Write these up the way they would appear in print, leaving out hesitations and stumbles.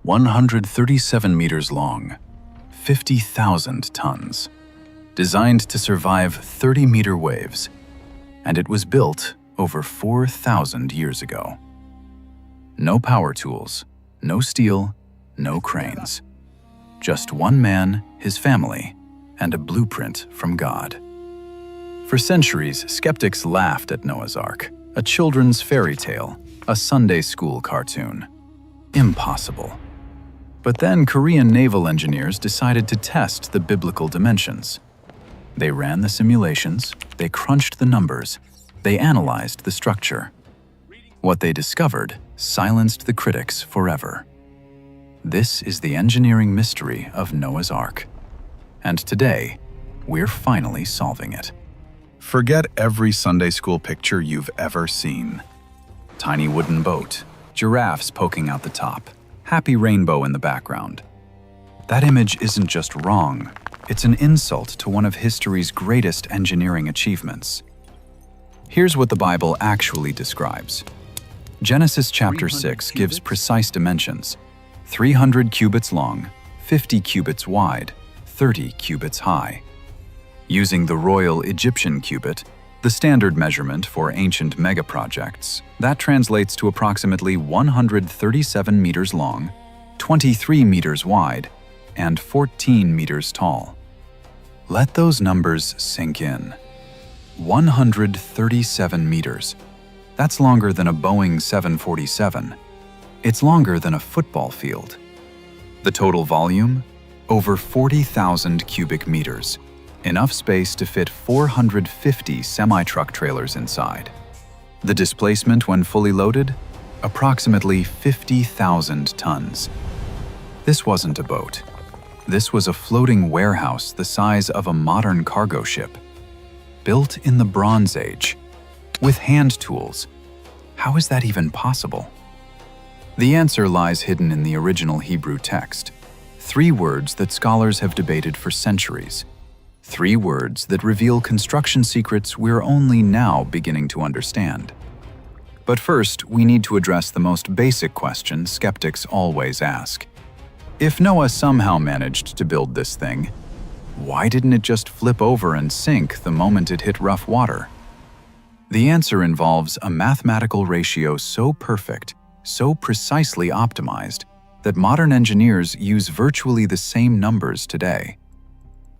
137 meters long, 50,000 tons, designed to survive 30-meter waves, and it was built over 4,000 years ago. No power tools, no steel, no cranes. Just one man, his family, and a blueprint from God. For centuries, skeptics laughed at Noah's Ark, a children's fairy tale, a Sunday school cartoon. Impossible. But then Korean naval engineers decided to test the biblical dimensions. They ran the simulations, they crunched the numbers, they analyzed the structure. What they discovered silenced the critics forever. This is the engineering mystery of Noah's Ark. And today, we're finally solving it. Forget every Sunday school picture you've ever seen. Tiny wooden boat, giraffes poking out the top, happy rainbow in the background. That image isn't just wrong, it's an insult to one of history's greatest engineering achievements. Here's what the Bible actually describes. Genesis chapter 6 gives precise dimensions: 300 cubits long, 50 cubits wide, 30 cubits high. Using the Royal Egyptian cubit, the standard measurement for ancient megaprojects, that translates to approximately 137 meters long, 23 meters wide, and 14 meters tall. Let those numbers sink in. 137 meters. That's longer than a Boeing 747. It's longer than a football field. The total volume? Over 40,000 cubic meters. Enough space to fit 450 semi-truck trailers inside. The displacement when fully loaded? Approximately 50,000 tons. This wasn't a boat. This was a floating warehouse the size of a modern cargo ship. Built in the Bronze Age, with hand tools. How is that even possible? The answer lies hidden in the original Hebrew text. 3 words that scholars have debated for centuries. 3 words that reveal construction secrets we're only now beginning to understand. But first, we need to address the most basic question skeptics always ask. If Noah somehow managed to build this thing, why didn't it just flip over and sink the moment it hit rough water? The answer involves a mathematical ratio so perfect, so precisely optimized, that modern engineers use virtually the same numbers today.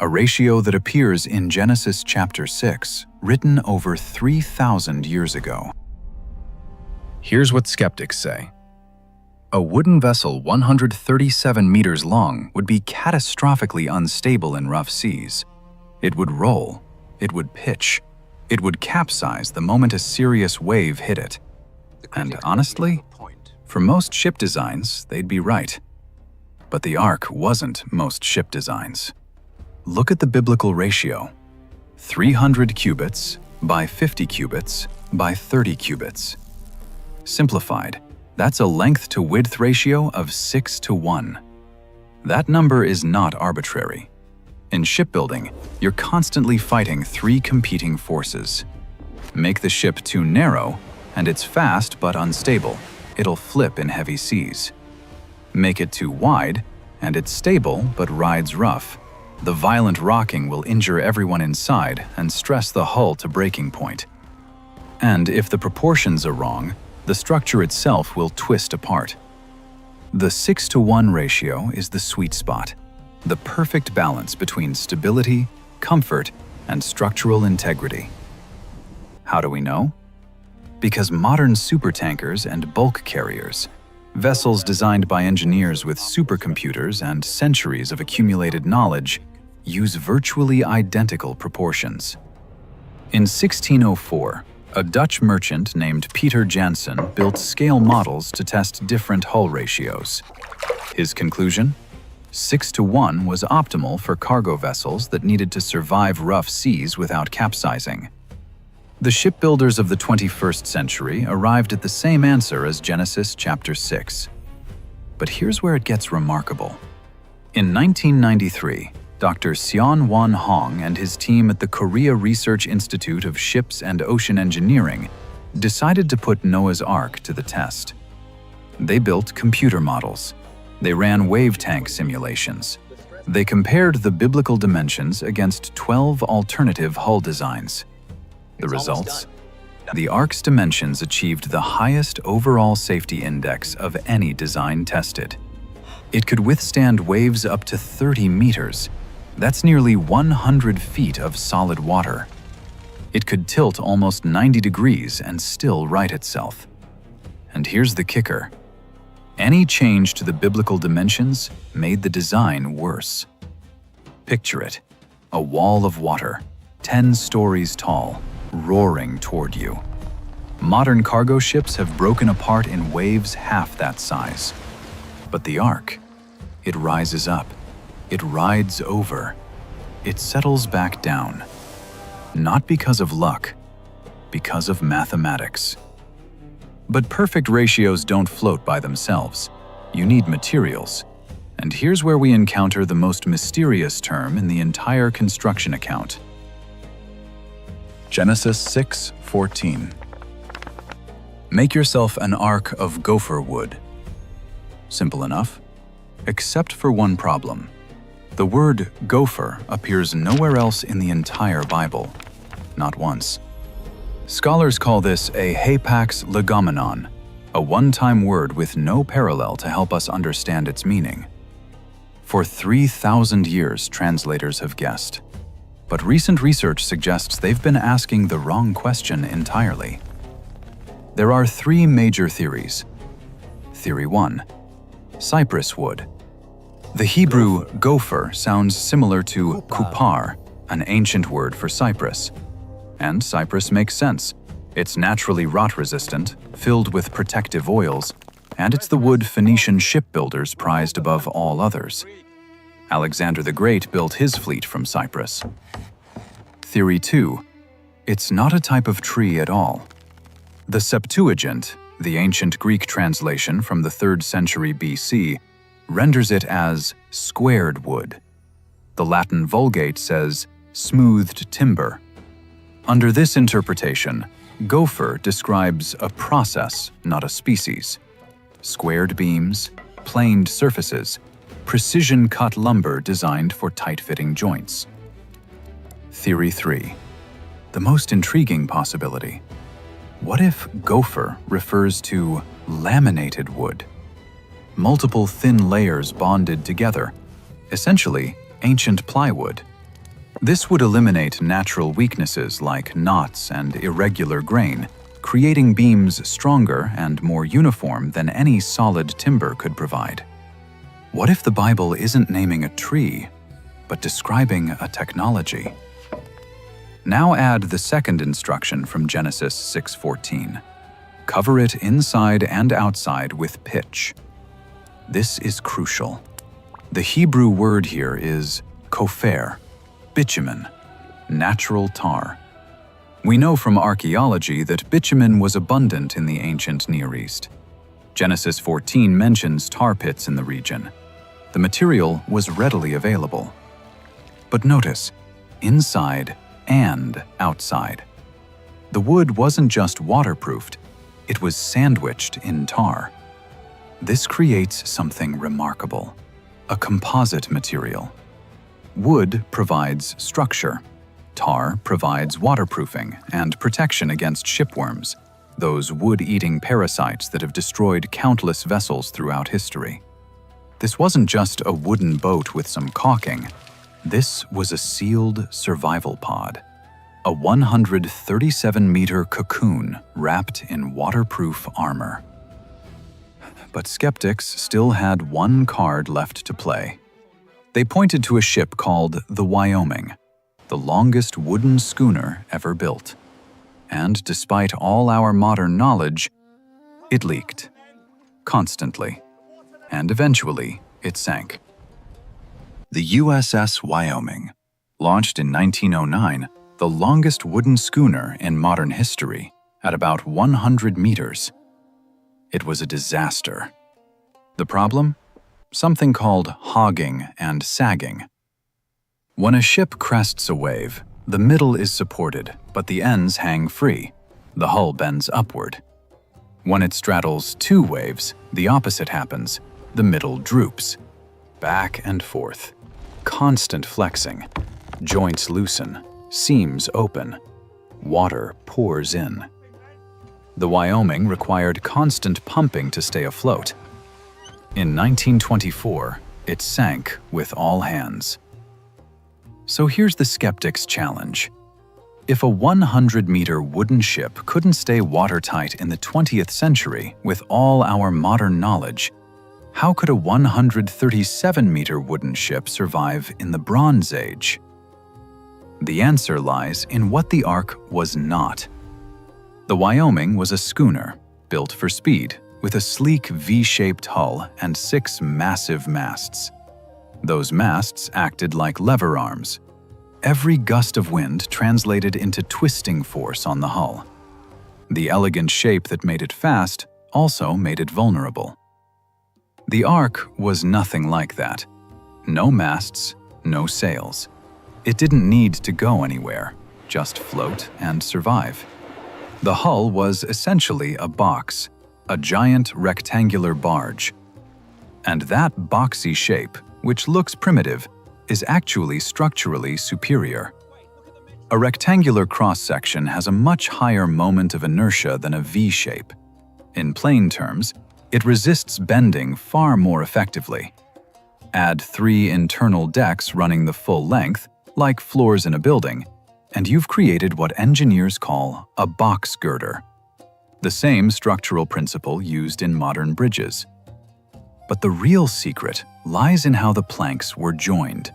A ratio that appears in Genesis chapter 6, written over 3,000 years ago. Here's what skeptics say. A wooden vessel 137 meters long would be catastrophically unstable in rough seas. It would roll, it would pitch, it would capsize the moment a serious wave hit it. And honestly, for most ship designs, they'd be right. But the Ark wasn't most ship designs. Look at the biblical ratio. 300 cubits by 50 cubits by 30 cubits. Simplified, that's a length-to-width ratio of 6:1. That number is not arbitrary. In shipbuilding, you're constantly fighting 3 competing forces. Make the ship too narrow, and it's fast but unstable. It'll flip in heavy seas. Make it too wide, and it's stable but rides rough. The violent rocking will injure everyone inside and stress the hull to breaking point. And if the proportions are wrong, the structure itself will twist apart. The 6:1 ratio is the sweet spot, the perfect balance between stability, comfort, and structural integrity. How do we know? Because modern supertankers and bulk carriers, vessels designed by engineers with supercomputers and centuries of accumulated knowledge, use virtually identical proportions. In 1604, a Dutch merchant named Peter Janssen built scale models to test different hull ratios. His conclusion? 6:1 was optimal for cargo vessels that needed to survive rough seas without capsizing. The shipbuilders of the 21st century arrived at the same answer as Genesis chapter 6. But here's where it gets remarkable. In 1993, Dr. Seon-Won Hong and his team at the Korea Research Institute of Ships and Ocean Engineering decided to put Noah's Ark to the test. They built computer models, They ran wave tank simulations. They compared the biblical dimensions against 12 alternative hull designs. The results? The Ark's dimensions achieved the highest overall safety index of any design tested. It could withstand waves up to 30 meters. That's nearly 100 feet of solid water. It could tilt almost 90 degrees and still right itself. And here's the kicker. Any change to the biblical dimensions made the design worse. Picture it, a wall of water, 10 stories tall, roaring toward you. Modern cargo ships have broken apart in waves half that size. But the Ark, it rises up, it rides over, it settles back down. Not because of luck, because of mathematics. But perfect ratios don't float by themselves. You need materials. And here's where we encounter the most mysterious term in the entire construction account. Genesis 6:14. Make yourself an ark of gopher wood. Simple enough, except for one problem. The word gopher appears nowhere else in the entire Bible, not once. Scholars call this a hapax legomenon, a one-time word with no parallel to help us understand its meaning. For 3,000 years, translators have guessed. But recent research suggests they've been asking the wrong question entirely. There are three major theories. Theory 1. Cypress wood. The Hebrew gopher sounds similar to kupar, an ancient word for cypress. And cypress makes sense. It's naturally rot-resistant, filled with protective oils, and it's the wood Phoenician shipbuilders prized above all others. Alexander the Great built his fleet from cypress. Theory 2. It's not a type of tree at all. The Septuagint, the ancient Greek translation from the 3rd century BC, renders it as squared wood. The Latin Vulgate says smoothed timber. Under this interpretation, gopher describes a process, not a species. Squared beams, planed surfaces, precision-cut lumber designed for tight-fitting joints. Theory 3. The most intriguing possibility. What if gopher refers to laminated wood? Multiple thin layers bonded together, essentially ancient plywood. This would eliminate natural weaknesses like knots and irregular grain, creating beams stronger and more uniform than any solid timber could provide. What if the Bible isn't naming a tree, but describing a technology? Now add the second instruction from Genesis 6:14. Cover it inside and outside with pitch. This is crucial. The Hebrew word here is kopher, bitumen, natural tar. We know from archaeology that bitumen was abundant in the ancient Near East. Genesis 14 mentions tar pits in the region. The material was readily available. But notice, inside and outside. The wood wasn't just waterproofed, it was sandwiched in tar. This creates something remarkable, a composite material. Wood provides structure. Tar provides waterproofing and protection against shipworms, those wood-eating parasites that have destroyed countless vessels throughout history. This wasn't just a wooden boat with some caulking. This was a sealed survival pod, a 137-meter cocoon wrapped in waterproof armor. But skeptics still had one card left to play. They pointed to a ship called the Wyoming, the longest wooden schooner ever built. And despite all our modern knowledge, it leaked. Constantly. And eventually, it sank. The USS Wyoming, launched in 1909, the longest wooden schooner in modern history, at about 100 meters. It was a disaster. The problem? Something called hogging and sagging. When a ship crests a wave, the middle is supported, but the ends hang free. The hull bends upward. When it straddles two waves, the opposite happens. The middle droops. Back and forth. Constant flexing. Joints loosen. Seams open. Water pours in. The Wyoming required constant pumping to stay afloat. In 1924, it sank with all hands. So here's the skeptic's challenge. If a 100-meter wooden ship couldn't stay watertight in the 20th century with all our modern knowledge, how could a 137-meter wooden ship survive in the Bronze Age? The answer lies in what the Ark was not. The Wyoming was a schooner, built for speed, with a sleek V-shaped hull and 6 massive masts. Those masts acted like lever arms. Every gust of wind translated into twisting force on the hull. The elegant shape that made it fast also made it vulnerable. The Ark was nothing like that. No masts, no sails. It didn't need to go anywhere, just float and survive. The hull was essentially a box, a giant rectangular barge. And that boxy shape, which looks primitive, is actually structurally superior. A rectangular cross-section has a much higher moment of inertia than a V-shape. In plain terms, it resists bending far more effectively. Add 3 internal decks running the full length, like floors in a building, and you've created what engineers call a box girder. The same structural principle used in modern bridges. But the real secret lies in how the planks were joined.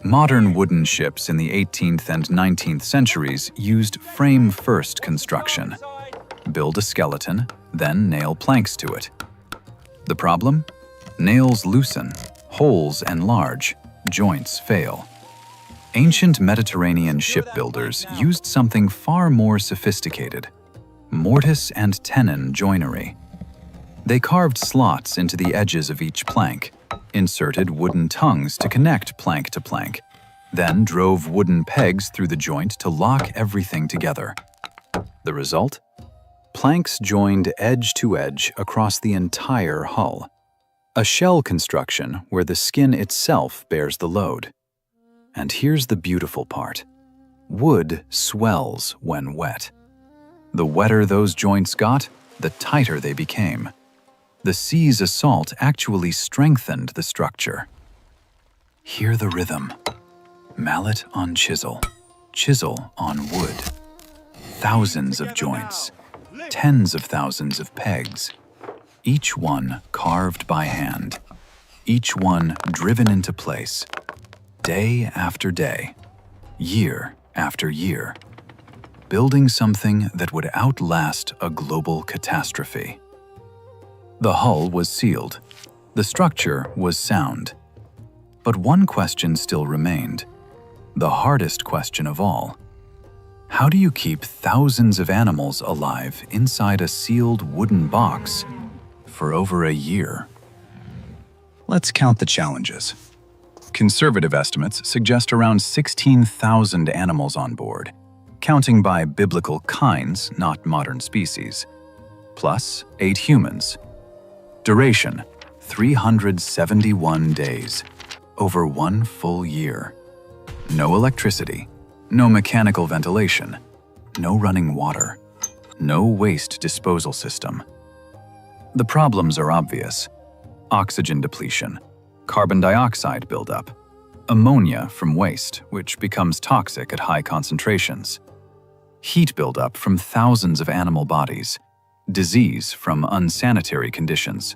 Modern wooden ships in the 18th and 19th centuries used frame-first construction. Build a skeleton, then nail planks to it. The problem? Nails loosen, holes enlarge, joints fail. Ancient Mediterranean shipbuilders used something far more sophisticated: mortise and tenon joinery. They carved slots into the edges of each plank, inserted wooden tongues to connect plank to plank, then drove wooden pegs through the joint to lock everything together. The result? Planks joined edge to edge across the entire hull. A shell construction where the skin itself bears the load. And here's the beautiful part. Wood swells when wet. The wetter those joints got, the tighter they became. The sea's assault actually strengthened the structure. Hear the rhythm. Mallet on chisel, chisel on wood. Thousands of joints, tens of thousands of pegs, each one carved by hand, each one driven into place, day after day, year after year, building something that would outlast a global catastrophe. The hull was sealed. The structure was sound. But one question still remained. The hardest question of all. How do you keep thousands of animals alive inside a sealed wooden box for over a year? Let's count the challenges. Conservative estimates suggest around 16,000 animals on board, counting by biblical kinds, not modern species, plus 8 humans. Duration, 371 days, over 1 full year. No electricity, no mechanical ventilation, no running water, no waste disposal system. The problems are obvious. Oxygen depletion, carbon dioxide buildup, ammonia from waste, which becomes toxic at high concentrations, heat buildup from thousands of animal bodies, disease from unsanitary conditions.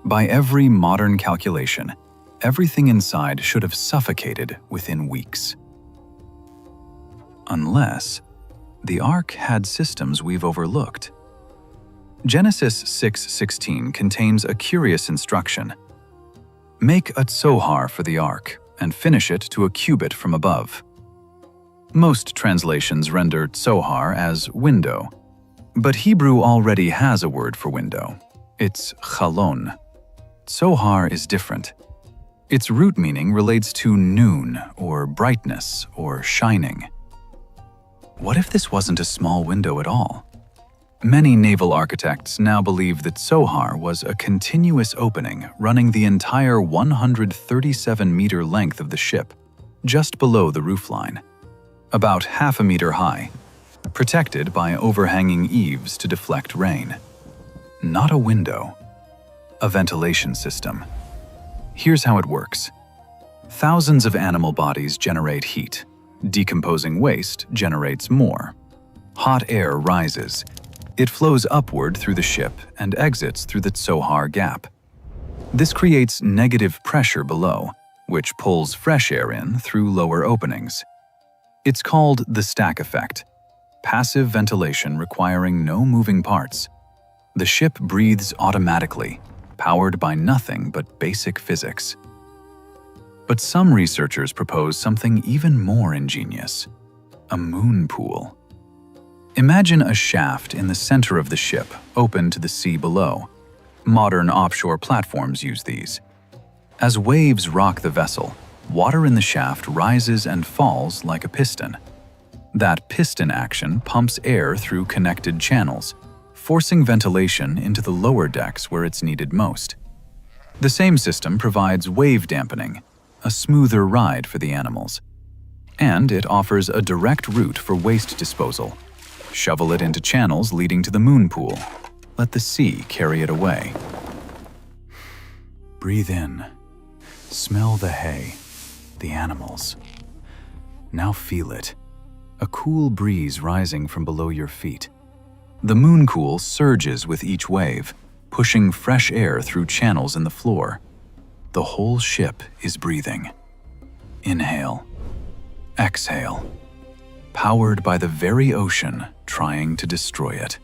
By every modern calculation, everything inside should have suffocated within weeks. Unless the Ark had systems we've overlooked. Genesis 6:16 contains a curious instruction. Make a tzohar for the Ark and finish it to a cubit from above. Most translations render tzohar as window, but Hebrew already has a word for window. It's chalon. Tzohar is different. Its root meaning relates to noon, or brightness, or shining. What if this wasn't a small window at all? Many naval architects now believe that Sohar was a continuous opening running the entire 137-meter length of the ship, just below the roofline, about half a meter high, protected by overhanging eaves to deflect rain. Not a window, a ventilation system. Here's how it works. Thousands of animal bodies generate heat. Decomposing waste generates more. Hot air rises. It flows upward through the ship and exits through the Sohar gap. This creates negative pressure below, which pulls fresh air in through lower openings. It's called the stack effect, passive ventilation requiring no moving parts. The ship breathes automatically, powered by nothing but basic physics. But some researchers propose something even more ingenious: a moon pool. Imagine a shaft in the center of the ship, open to the sea below. Modern offshore platforms use these. As waves rock the vessel, water in the shaft rises and falls like a piston. That piston action pumps air through connected channels, forcing ventilation into the lower decks where it's needed most. The same system provides wave dampening, a smoother ride for the animals. And it offers a direct route for waste disposal. Shovel it into channels leading to the moon pool. Let the sea carry it away. Breathe in. Smell the hay, the animals. Now feel it. A cool breeze rising from below your feet. The moon pool surges with each wave, pushing fresh air through channels in the floor. The whole ship is breathing. Inhale. Exhale. Powered by the very ocean trying to destroy it.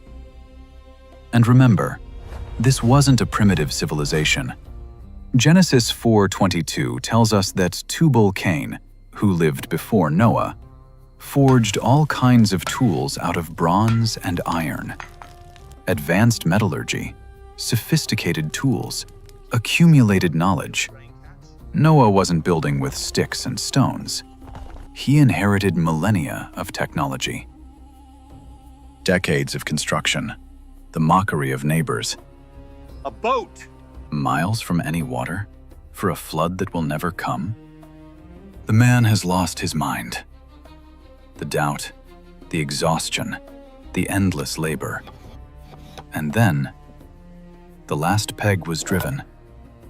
And remember, this wasn't a primitive civilization. Genesis 4:22 tells us that Tubal-Cain, who lived before Noah, forged all kinds of tools out of bronze and iron. Advanced metallurgy, sophisticated tools, accumulated knowledge. Noah wasn't building with sticks and stones. He inherited millennia of technology. Decades of construction, the mockery of neighbors. A boat! Miles from any water, for a flood that will never come. The man has lost his mind. The doubt, the exhaustion, the endless labor. And then, the last peg was driven,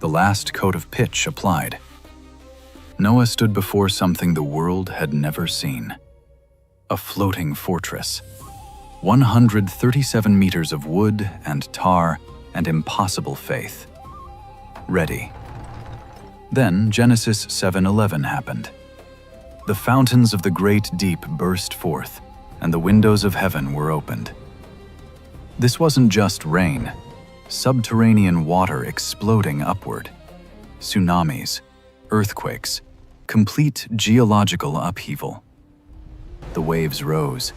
the last coat of pitch applied. Noah stood before something the world had never seen. A floating fortress. 137 meters of wood and tar and impossible faith. Ready. Then Genesis 7:11 happened. The fountains of the great deep burst forth, and the windows of heaven were opened. This wasn't just rain, subterranean water exploding upward. Tsunamis, earthquakes, complete geological upheaval. The waves rose,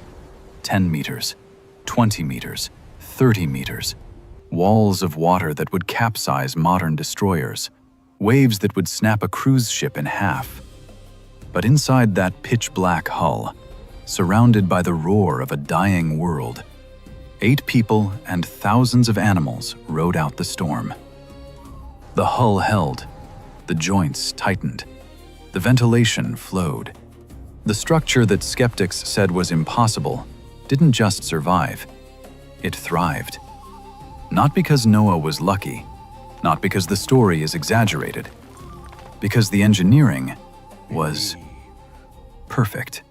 10 meters, 20 meters, 30 meters, walls of water that would capsize modern destroyers, waves that would snap a cruise ship in half. But inside that pitch-black hull, surrounded by the roar of a dying world, 8 people and thousands of animals rode out the storm. The hull held, the joints tightened, the ventilation flowed. The structure that skeptics said was impossible didn't just survive, it thrived. Not because Noah was lucky, not because the story is exaggerated, because the engineering was perfect.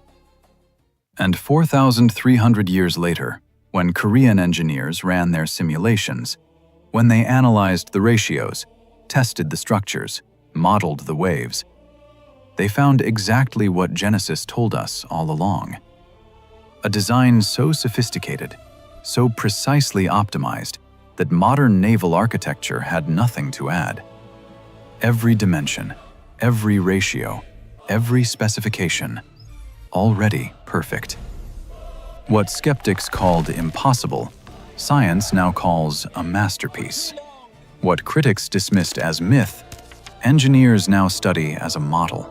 And 4,300 years later, when Korean engineers ran their simulations, when they analyzed the ratios, tested the structures, modeled the waves, they found exactly what Genesis told us all along. A design so sophisticated, so precisely optimized, that modern naval architecture had nothing to add. Every dimension, every ratio, every specification, already perfect. What skeptics called impossible, science now calls a masterpiece. What critics dismissed as myth, engineers now study as a model.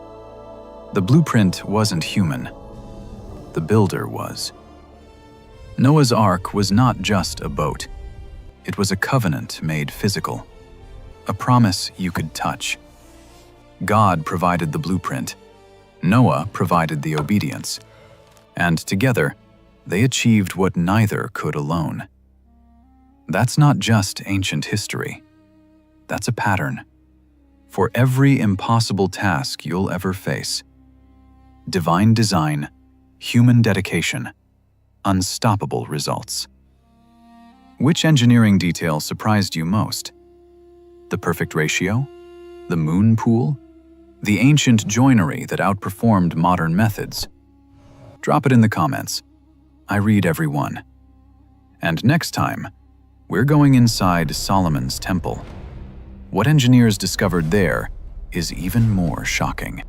The blueprint wasn't human. The builder was. Noah's Ark was not just a boat. It was a covenant made physical, a promise you could touch. God provided the blueprint. Noah provided the obedience. And together, they achieved what neither could alone. That's not just ancient history. That's a pattern. For every impossible task you'll ever face. Divine design, human dedication, unstoppable results. Which engineering detail surprised you most? The perfect ratio? The moon pool? The ancient joinery that outperformed modern methods? Drop it in the comments. I read every one. And next time, we're going inside Solomon's temple. What engineers discovered there is even more shocking.